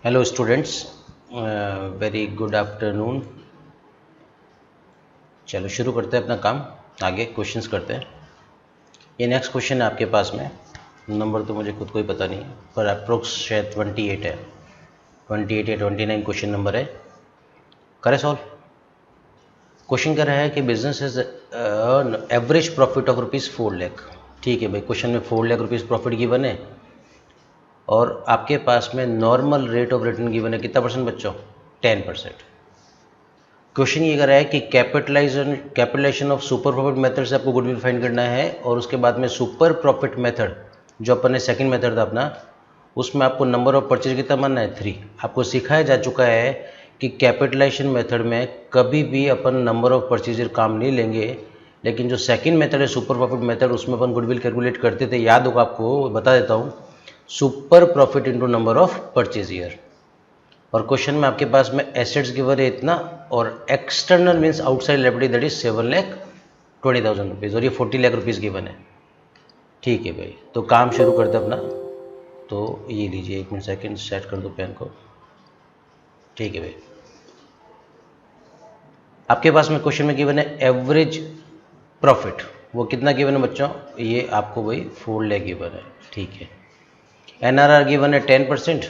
Hello students, very good afternoon. चलो शुरू करते हैं अपना काम, आगे क्वेश्चंस करते हैं। ये नेक्स्ट क्वेश्चन है आपके पास में, नंबर तो मुझे खुद को ही पता नहीं है, पर अप्रोक्स शायद 28 है, 28 या 29 क्वेश्चन नंबर है। करें सॉल्व। क्वेश्चन कर रहा है कि business is average profit of ₹4 lakh. ठीक है भाई, क्वेश्चन में 4 लाख रुपीज़ प्रॉफिट गिवन है और आपके पास में normal rate of return given है। कितना परसेंट बच्चों? 10%। क्वेश्चन ये कर रहा है कि capitalisation of super profit method से आपको गुडविल फाइंड करना है, और उसके बाद में सुपर प्रॉफिट मेथड जो अपन ने सेकंड मेथड था अपना, उसमें आपको नंबर ऑफ परचेज कितना मानना है? 3। आपको सिखाया जा चुका है कि कैपिटलाइजेशन मेथड में कभी भी अपन नंबर ऑफ परचेजर काम नहीं लेंगे, लेकिन जो सेकंड मेथड है सुपर प्रॉफिट मेथड, उसमें अपन गुडविल कैलकुलेट करते थे। याद होगा आपको, बता देता हूँ, super profit into number of purchase year. और क्वेश्चन में आपके पास में एसेट्स गिवन है इतना, और external means outside liability that is 7,20,000 rupees, और ये 40 लाख रुपीज़ गिवन है। ठीक है भाई, तो काम शुरू करते अपना। तो ये लीजिए, 1 मिनट सेकेंड सेट कर दो पेन को। ठीक है भाई, आपके पास में क्वेश्चन में गिवन है एवरेज प्रॉफिट। वो कितना गिवन है बच्चों? ये आपको भाई 4 लाख गिवन है। ठीक है, NRR गिवन है 10%।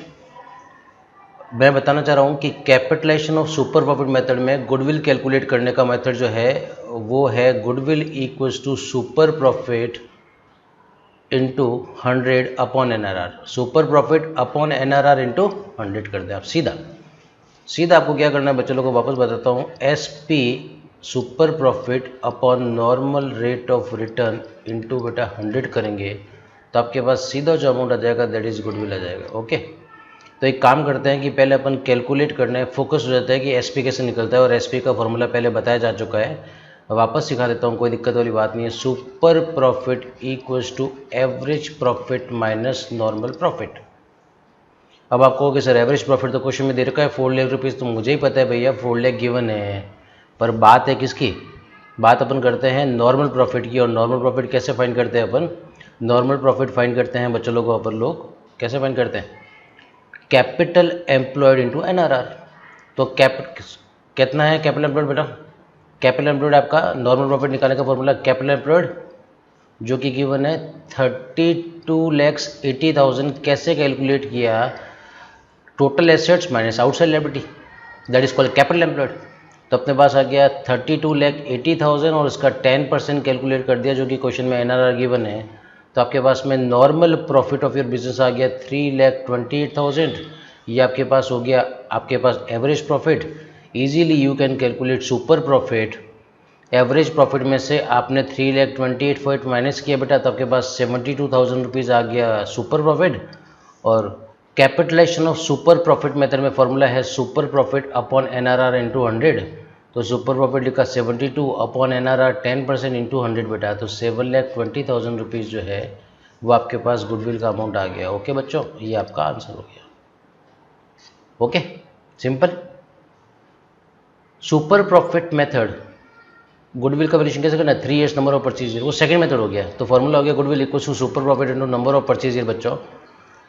मैं बताना चाह रहा हूँ कि capitalisation of super profit method में गुडविल कैलकुलेट करने का मेथड जो है वो है goodwill equals to super profit into 100 upon NRR। Super profit upon NRR into 100 कर दें आप। सीधा आपको क्या करना है बच्चों लोगों को वापस बताता हूँ। SP super profit upon normal rate of return into बेटा 100 करेंगे तो आपके पास सीधा जो अमाउंट आ जाएगा दैट इज गुडविल आ जाएगा। ओके, तो एक काम करते हैं कि पहले अपन कैलकुलेट करने फोकस हो जाता है कि SP कैसे निकलता है, और SP का फॉर्मूला पहले बताया जा चुका है, वापस सिखा देता हूँ, कोई दिक्कत वाली बात नहीं है। Super profit equals to average profit minus normal profit. अब आप कहोगे सर एवरेज प्रॉफिट तो क्वेश्चन में दे रखा है 4 लाख रुपीज़, तो मुझे ही पता है भैया 4 लाख गिवन है, पर बात है किसकी? बात अपन करते हैं नॉर्मल प्रॉफिट की। और नॉर्मल प्रॉफिट कैसे फाइंड करते हैं अपन? नॉर्मल प्रॉफिट फाइंड करते हैं बच्चों लोगों, अपन लोग कैसे फाइंड करते हैं? Capital employed into NRR। तो कितना है कैपिटल एम्प्लॉयड बेटा? कैपिटल एम्प्लॉयड आपका नॉर्मल प्रॉफिट निकालने का फॉर्मूला कैपिटल एम्प्लॉयड जो कि गिवन है 32,80,000। कैसे कैलकुलेट किया? Total assets minus outside liability that is called capital employed. तो अपने पास आ गया 32,80,000 और इसका 10% कैलकुलेट कर दिया जो कि क्वेश्चन में NRR गिवन है। तो आपके पास में normal profit of your business आ गया 3,28,000। ये आपके पास हो गया आपके पास average profit. Easily you can calculate super profit. Average profit में से आपने 3,28,000 माइनस किया बेटा, तो आपके पास 72,000 रुपीज़ आ गया सुपर प्रॉफिट। और capitalisation of super profit method में फॉर्मूला है super profit upon NRR into 100। तो सुपर प्रॉफिट लिखा 72 अपॉन NRR 10% इंटू 100 बेटा, तो 7,20,000 रुपीज़ जो है वो आपके पास गुडविल का अमाउंट आ गया। ओके बच्चों, ये आपका आंसर हो गया। Okay, simple. Super profit method goodwill का वैल्यूएशन कैसे करना है? 3 years number of purchase year, वो सेकंड मेथड हो गया। तो फॉर्मूला हो गया goodwill equal to super profit into number of purchase year. बच्चों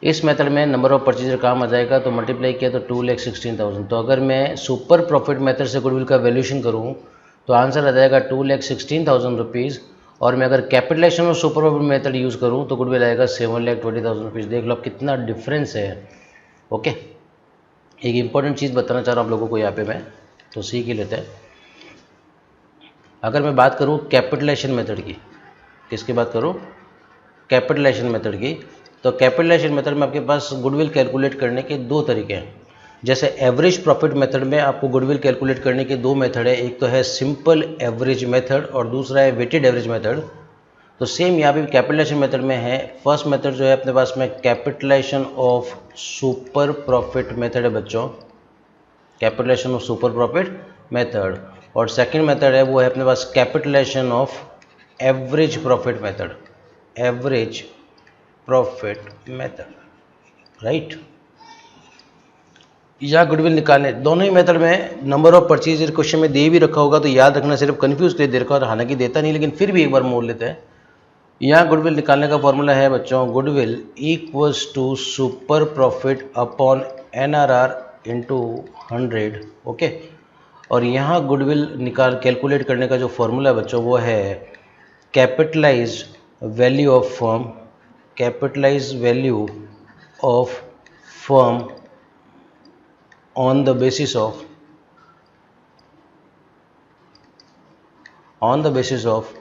इस मेथड में नंबर ऑफ परचेजर काम आ जाएगा, तो मल्टीप्लाई किया तो 2,16,000। तो अगर मैं सुपर प्रॉफिट मेथड से गुडविल का वैल्यूएशन करूं तो आंसर आ जाएगा 2,16,000 रुपीज़। और मैं अगर capitalisation of super profit method use करूं तो गुडविल आएगा 7,20,000 रुपीज़। देख लो अब कितना डिफरेंस है। ओके, एक इंपॉर्टेंट चीज़ बताना चाह रहा हूँ आप लोगों को यहाँ पे मैं, तो सीख ही लेते हैं। अगर मैं बात करूँ कैपिटलाइजेशन मेथड की, किसकी बात करूँ? कैपिटलाइजेशन मेथड की। तो कैपिटलाइजेशन मेथड में आपके पास गुडविल कैलकुलेट करने के दो तरीके हैं। जैसे एवरेज प्रॉफिट मेथड में आपको गुडविल कैलकुलेट करने के दो मेथड है, एक तो है सिंपल एवरेज मेथड और दूसरा है वेटेड एवरेज मेथड। तो सेम यहाँ पे कैपिटलाइजेशन मेथड में है। फर्स्ट मेथड जो है अपने पास में capitalization of super profit method है बच्चों, capitalization of super profit method. और सेकेंड मेथड है वो है अपने पास capitalization of average profit method, average profit method, right. या गुडविल निकालने दोनों ही मेथड में नंबर ऑफ परचेज क्वेश्चन में दे भी रखा होगा, तो याद रखना, सिर्फ कंफ्यूज के लिए दे रखा होगा, हालांकि देता नहीं, लेकिन फिर भी एक बार मोड़ लेते हैं। यहाँ गुडविल निकालने का फॉर्मूला है बच्चों, goodwill equals to super profit upon NRR into 100, okay. और यहाँ गुडविल कैलकुलेट करने का जो फॉर्मूला है बच्चों वो है capitalise value of firm, capitalise value of firm on the basis of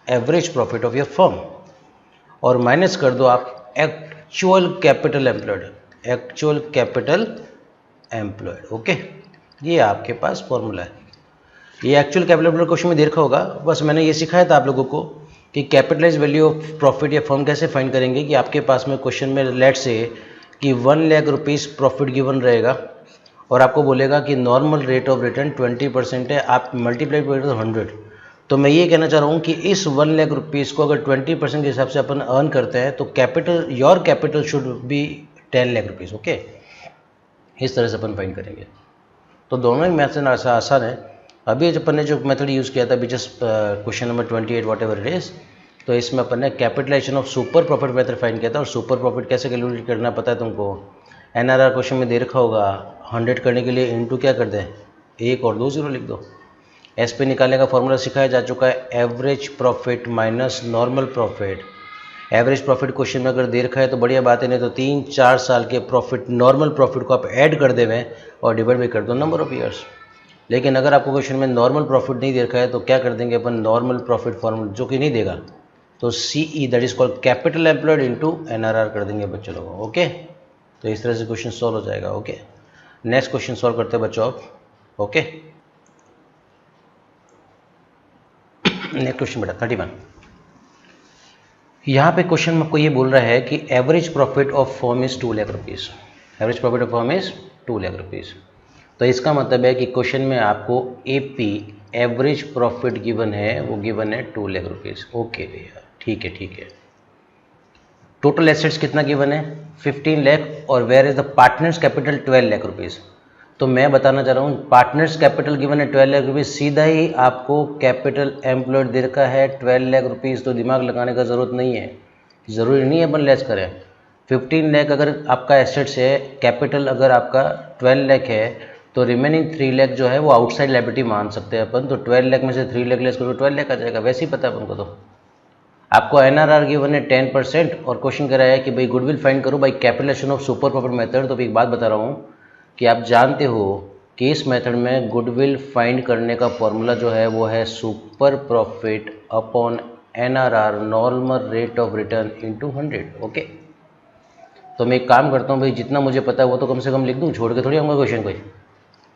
average profit of your firm, और माइनस कर दो आप एक्चुअल कैपिटल एम्प्लॉयड, ओके। ये आपके पास फॉर्मूला है। ये एक्चुअल कैपिटल एम्प्लॉयड क्वेश्चन में देखा होगा, बस मैंने ये सिखाया था आप लोगों को कि कैपिटलाइज वैल्यू ऑफ प्रॉफिट या फर्म कैसे फाइंड करेंगे। कि आपके पास में क्वेश्चन में लेट से कि 1 लाख रुपीज़ प्रॉफिट गिवन रहेगा और आपको बोलेगा कि नॉर्मल रेट ऑफ रिटर्न 20% है, आप मल्टीप्लाई करें तो 100। तो मैं ये कहना चाह रहा हूँ कि इस 1 लाख रुपीज़ को अगर 20% के हिसाब से अपन अर्न करते हैं तो your capital should be 10 lakh rupees, okay. इस तरह से अपन फाइंड करेंगे। तो दोनों ही मेथड आसान है। अभी अपन ने जो मेथड यूज़ किया था just question number 28 whatever it is, तो इसमें अपन ने capitalisation of super profit method find किया था। और सुपर प्रॉफिट कैसे कैलकुलेट करना पता है तुमको, NRR क्वेश्चन में दे रखा होगा, 100 करने के लिए इनटू क्या कर दें, 1 और 2 0 लिख दो। एस पे निकालने का फॉर्मूला सिखाया जा चुका है, average profit minus normal profit. Average profit question में अगर दे रखा है तो बढ़िया बात है, नहीं तो 3-4 साल के प्रॉफिट नॉर्मल प्रॉफिट को आप ऐड कर देवें और डिवाइड भी कर दो नंबर ऑफ ईयर्स। लेकिन अगर आपको क्वेश्चन में नॉर्मल प्रॉफिट नहीं दे रखा है तो क्या कर देंगे अपन, नॉर्मल प्रॉफिट फॉर्मूला जो कि नहीं देगा तो CE that is called capital employed into NRR कर देंगे बच्चों लोगों, ओके। तो इस तरह से क्वेश्चन सॉल्व हो जाएगा, ओके। नेक्स्ट क्वेश्चन सॉल्व करते हैं बच्चों आप, ओके। नेक्स्ट क्वेश्चन बेटा 31। यहाँ पे क्वेश्चन में आपको ये बोल रहा है कि average profit of firm is 2 lakh rupees, average profit of firm is 2 lakh rupees. तो इसका मतलब है कि क्वेश्चन में आपको AP एवरेज प्रॉफिट गिवन है, वो गिवन है 2 लाख रुपीज़, ओके भैया, ठीक है। टोटल एसेट्स कितना गिवन है, 15 लाख, और where is the partners capital 12 lakh rupees. तो मैं बताना चाह रहा हूँ पार्टनर्स कैपिटल गिवन है 12 लाख रुपीज़, सीधा ही आपको कैपिटल एम्प्लॉयड दे रखा है 12 लाख रुपीज़, तो दिमाग लगाने का ज़रूरत नहीं है, ज़रूरी नहीं है अपन लेस करें। 15 लाख अगर आपका एसेट्स है, कैपिटल अगर आपका 12 लाख है, तो रिमेनिंग 3 लाख जो है वो आउटसाइड लायबिलिटी मान सकते हैं अपन। तो 12 लाख में से 3 लाख लेस करो 12 लाख आ जाएगा, वैसे ही पता है अपन को। तो आपको NRR गिवन है 10% और क्वेश्चन कर रहा है कि भाई गुडविल फाइंड करो by capitalisation of super profit method. तो एक बात बता रहा हूँ कि आप जानते हो कि इस मेथड में गुडविल फाइंड करने का फॉर्मूला जो है वो है super profit upon NRR normal rate of return into 100, okay. तो मैं एक काम करता हूँ भाई, जितना मुझे पता है वो तो कम से कम लिख दूँ, छोड़ के थोड़ी आऊँगा क्वेश्चन कोई।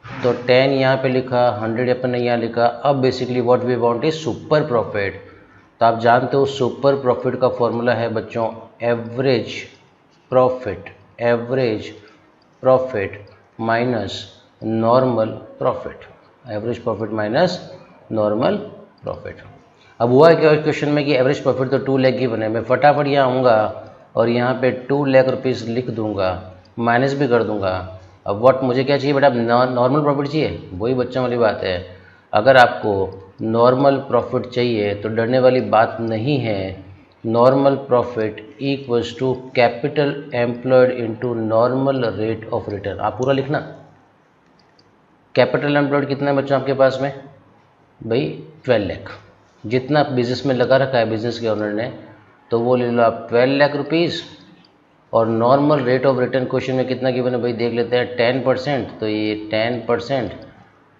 तो 10 यहाँ पे लिखा, 100 अपन ने यहाँ लिखा। अब basically what we want is super profit. तो आप जानते हो सुपर प्रॉफिट का फॉर्मूला है बच्चों average profit minus normal profit, average profit minus normal profit. अब हुआ क्या क्वेश्चन में कि एवरेज प्रॉफिट तो 2 लाख की बने, मैं फटाफट यहाँ आऊँगा और यहाँ पे 2 लाख रुपीज़ लिख दूँगा, माइनस भी कर दूँगा। अब व्हाट मुझे क्या चाहिए बेटा, नॉर्मल प्रॉफिट चाहिए। वही बच्चों वाली बात है, अगर आपको नॉर्मल प्रॉफिट चाहिए तो डरने वाली बात नहीं है। Normal profit equals to capital employed into normal rate of return. आप पूरा लिखना। कैपिटल एम्प्लॉयड कितना है बच्चों आपके पास में भाई, 12 लाख। जितना बिजनेस में लगा रखा है बिजनेस के ओनर ने, तो वो ले लो आप 12 लाख रुपीज़। और normal rate of return question में कितना गिवन है भाई, देख लेते हैं 10%। तो ये 10%,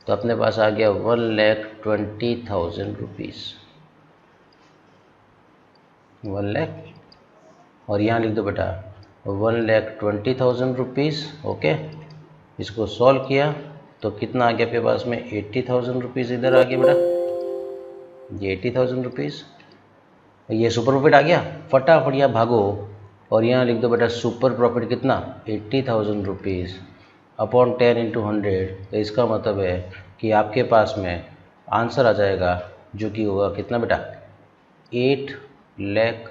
तो अपने पास आ गया 1,20,000 रुपीज़, 1 लाख। और यहाँ लिख दो बेटा 1,20,000 रुपीज़, ओके। इसको सॉल्व किया तो कितना आ गया आपके पास में, 80,000 रुपीज़ इधर आ गया बेटा, ये 80,000 रुपीज़। ये सुपर प्रॉफिट आ गया, फटाफट यहाँ भागो और यहाँ लिख दो बेटा सुपर प्रॉफिट कितना, 80,000 रुपीज़ अपॉन 10 इंटू 100। तो इसका मतलब है कि आपके पास में आंसर आ जाएगा जो कि होगा कितना बेटा, 8 लाख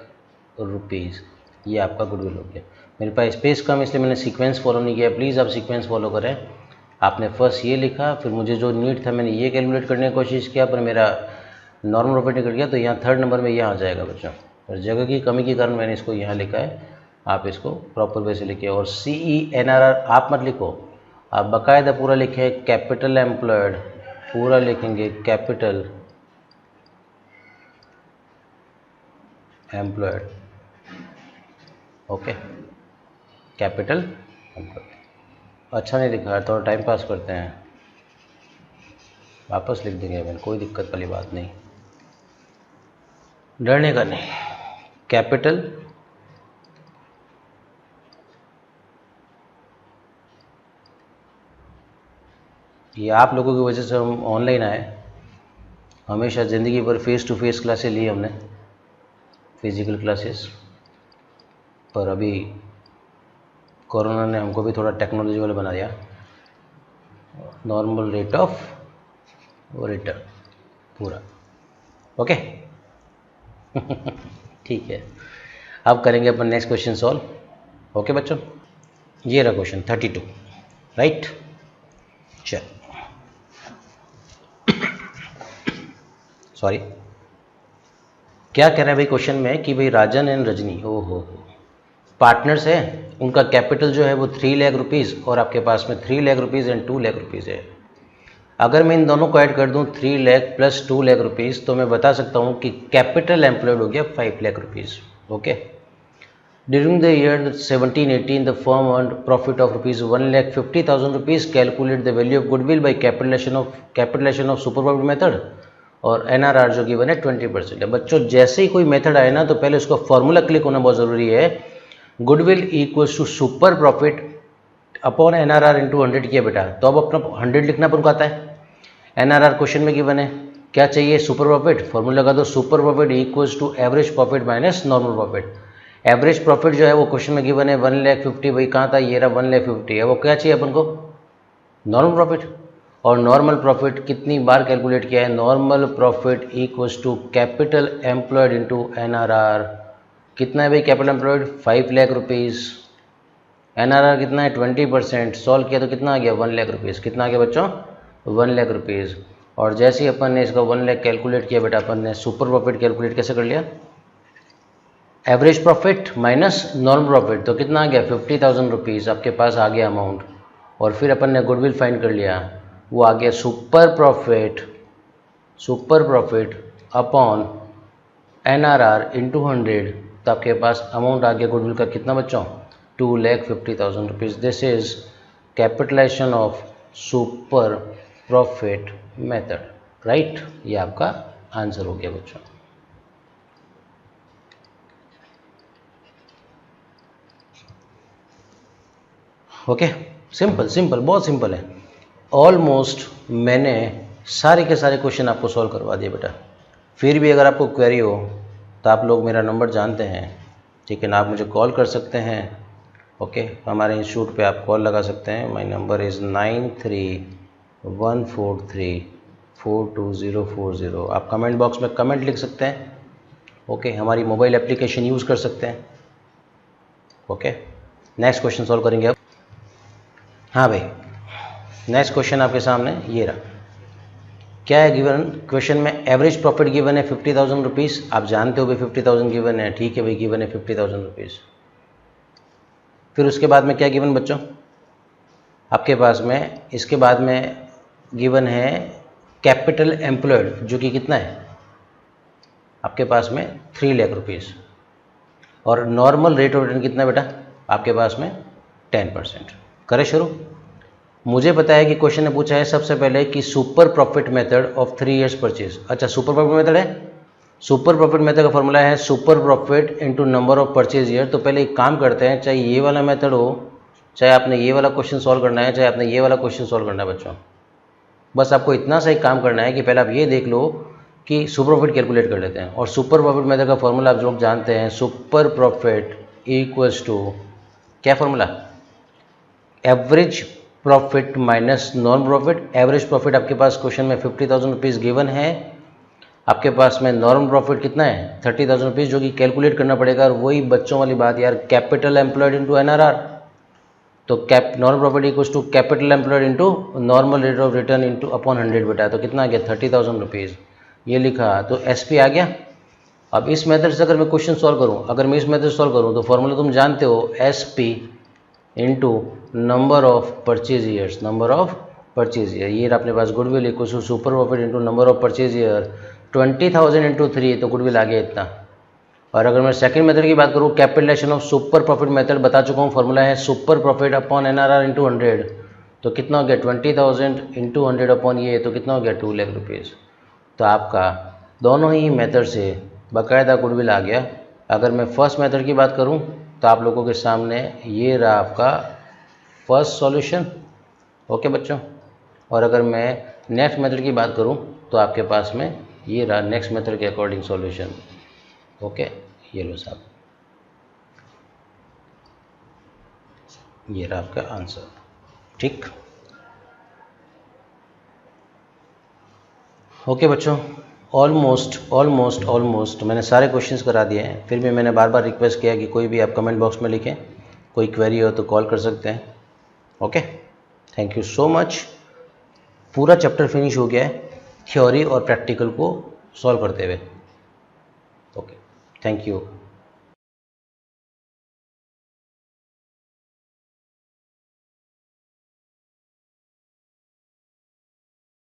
रुपीज़। ये आपका गुडविल हो गया। मेरे पास स्पेस कम इसलिए मैंने सीक्वेंस फॉलो नहीं किया, प्लीज़ आप सीक्वेंस फॉलो करें। आपने फर्स्ट ये लिखा, फिर मुझे जो नीड था मैंने ये कैलकुलेट करने की कोशिश किया, पर मेरा नॉर्मल प्रॉफिट निकल गया। तो यहाँ 3rd नंबर में यहाँ आ जाएगा बच्चों, और जगह की कमी के कारण मैंने इसको यहाँ लिखा है आप इसको प्रॉपर वे से लिखिए। और CENRR आप मत लिखो, आप बाकायदा पूरा लिखे कैपिटल एम्प्लॉयड, पूरा लिखेंगे capital employed, okay, capital employed. अच्छा नहीं लिखा है, थोड़ा टाइम पास करते हैं, वापस लिख देंगे मैंने, कोई दिक्कत वाली बात नहीं, डरने का नहीं। कैपिटल ये आप लोगों की वजह से हम ऑनलाइन आए, हमेशा ज़िंदगी भर फेस टू फेस क्लासेस ली हमने, फिज़िकल क्लासेस, पर अभी कोरोना ने हमको भी थोड़ा टेक्नोलॉजी वाला बना दिया। नॉर्मल रेट ऑफ रिटर्न पूरा, ओके। ठीक है, अब करेंगे अपन नेक्स्ट क्वेश्चन सॉल्व, ओके बच्चों। ये रहा क्वेश्चन 32, राइट। चल सॉरी, क्या कह रहा है भाई क्वेश्चन में कि भाई राजन एंड रजनी हो पार्टनर्स है, उनका कैपिटल जो है वो 3 लाख रुपीज़ और आपके पास में 3 lakh rupees and 2 lakh rupees है। अगर मैं इन दोनों को ऐड कर दूं 3 लाख प्लस 2 लाख रुपीज़, तो मैं बता सकता हूं कि कैपिटल एम्प्लॉयड हो गया 5 lakh rupees, okay. During the year 17-18 the firm earned profit of rupees 1,50,000 rupees. Calculate the value of goodwill by capitalisation of super profit method. और NRR जो गिवन है 20% है। बच्चों जैसे ही कोई मेथड आए ना तो पहले उसका फॉर्मूला क्लिक होना बहुत ज़रूरी है। Goodwill equals to super profit upon NRR into 100 किया बेटा, तो अब अपना 100 लिखना अपन को आता है। NRR क्वेश्चन में गिवन है, क्या चाहिए, सुपर प्रॉफिट, फॉर्मूला लगा दो, super profit equals to average profit minus normal profit. Average profit जो है वो क्वेश्चन में गिवन है 1,50,000, भाई कहाँ था, ये रहा 1,50,000 है, वो क्या चाहिए अपन को, नॉर्मल प्रॉफिट। और नॉर्मल प्रॉफिट कितनी बार कैलकुलेट किया है, normal profit equals to capital employed into NRR। कितना है भाई capital employed, 5 lakh rupees, NRR कितना है 20%, सॉल्व किया तो कितना आ गया 1 लाख रुपीज़। कितना आ गया बच्चों, 1 लाख रुपीज़। और जैसे ही अपन ने इसका 1 लाख कैलकुलेट किया बेटा, अपन ने सुपर प्रॉफिट कैलकुलेट कैसे कर लिया, average profit minus normal profit, तो कितना आ गया 50,000 रुपीज़ आपके पास आ गया अमाउंट। और फिर अपन ने गुडविल फाइंड कर लिया, वो आ गया super profit upon NRR into 100, तो आपके पास अमाउंट आ गया गुडविल का कितना बच्चों, 2,50,000 rupees. This is capitalisation of super profit method, right. ये आपका आंसर हो गया बच्चों। ओके, सिंपल, बहुत सिंपल है। ऑलमोस्ट मैंने सारे के सारे क्वेश्चन आपको सॉल्व करवा दिए बेटा। फिर भी अगर आपको क्वेरी हो तो आप लोग मेरा नंबर जानते हैं, ठीक है ना, आप मुझे कॉल कर सकते हैं, ओके। हमारे इंस्टीट्यूट पे आप कॉल लगा सकते हैं। My number is 9314342040। आप कमेंट बॉक्स में कमेंट लिख सकते हैं, ओके। हमारी मोबाइल एप्लीकेशन यूज़ कर सकते हैं, ओके। नेक्स्ट क्वेश्चन सॉल्व करेंगे अब। हाँ भाई, नेक्स्ट क्वेश्चन आपके सामने ये रहा। क्या है गिवन क्वेश्चन में, एवरेज प्रॉफिट गिवन है 50,000 रुपीज़। आप जानते हो भाई 50,000 गिवन है, ठीक है भाई, गिवन है 50,000 रुपीज़। फिर उसके बाद में क्या गिवन बच्चों, आपके पास में इसके बाद में गिवन है कैपिटल एम्प्लॉयड, जो कि कितना है आपके पास में 3 लाख रुपीज़। और नॉर्मल रेट ऑफ रिटर्न कितना बेटा आपके पास में 10%। करें शुरू। मुझे पता है कि क्वेश्चन ने पूछा है सबसे पहले कि super profit method of 3 years purchase. अच्छा, सुपर प्रॉफिट मेथड है, सुपर प्रॉफिट मेथड का फॉर्मूला है super profit into number of purchase year. तो पहले एक काम करते हैं, चाहे ये वाला मेथड हो, चाहे आपने ये वाला क्वेश्चन सॉल्व करना है, चाहे आपने ये वाला क्वेश्चन सॉल्व करना है बच्चों, बस आपको इतना सा एक काम करना है कि पहले आप ये देख लो कि सुपर प्रॉफिट कैलकुलेट कर लेते हैं। और सुपर प्रॉफिट मेथड का फॉर्मूला आप लोग जानते हैं, सुपर प्रॉफिट इक्वल्स टू क्या formula, average profit minus non profit. Average profit आपके पास क्वेश्चन में 50,000 रुपीज़ गिवन है, आपके पास में नॉर्मल प्रॉफिट कितना है 30,000 रुपीज़, जो कि कैलकुलेट करना पड़ेगा। और वही बच्चों वाली बात यार, कैपिटल एम्प्लॉयड इंटू NRR। तो normal profit equals to capital employed into normal rate of return into upon 100 बेटा, तो कितना आ गया 30,000 रुपीज़, ये लिखा तो SP आ गया। अब इस मेथड से अगर मैं क्वेश्चन सॉल्व करूं, अगर मैं इस मेथड से सॉल्व करूं तो फॉर्मूला तुम जानते हो, S P into number of purchase years, number of purchase year. ये अपने पास goodwill equal to super profit into number of purchase year. 20,000 into 3 तो गुडविल आ गया इतना। और अगर मैं सेकंड मेथड की बात करूँ, capitalisation of super profit method बता चुका हूँ, फॉर्मूला है super profit upon NRR into 100। तो कितना हो गया 20,000 इंटू 100 अपॉन ये, तो कितना हो गया 2 लाख रुपीज़। तो आपका दोनों ही मेथड से बाकायदा गुडविल आ गया। अगर मैं फर्स्ट मेथड की बात करूं तो आप लोगों के सामने ये रहा आपका फर्स्ट सॉल्यूशन, ओके बच्चों। और अगर मैं नेक्स्ट मेथड की बात करूं तो आपके पास में ये रहा नेक्स्ट मेथड के अकॉर्डिंग सॉल्यूशन, ओके। ये लो साहब, ये रहा आपका आंसर, ठीक। ओके बच्चों, ऑलमोस्ट मैंने सारे क्वेश्चंस करा दिए हैं। फिर भी मैंने बार बार रिक्वेस्ट किया कि कोई भी आप कमेंट बॉक्स में लिखें, कोई क्वेरी हो तो कॉल कर सकते हैं, okay. Thank you so much. पूरा चैप्टर फिनिश हो गया है थ्योरी और प्रैक्टिकल को सॉल्व करते हुए, ओके। Thank you.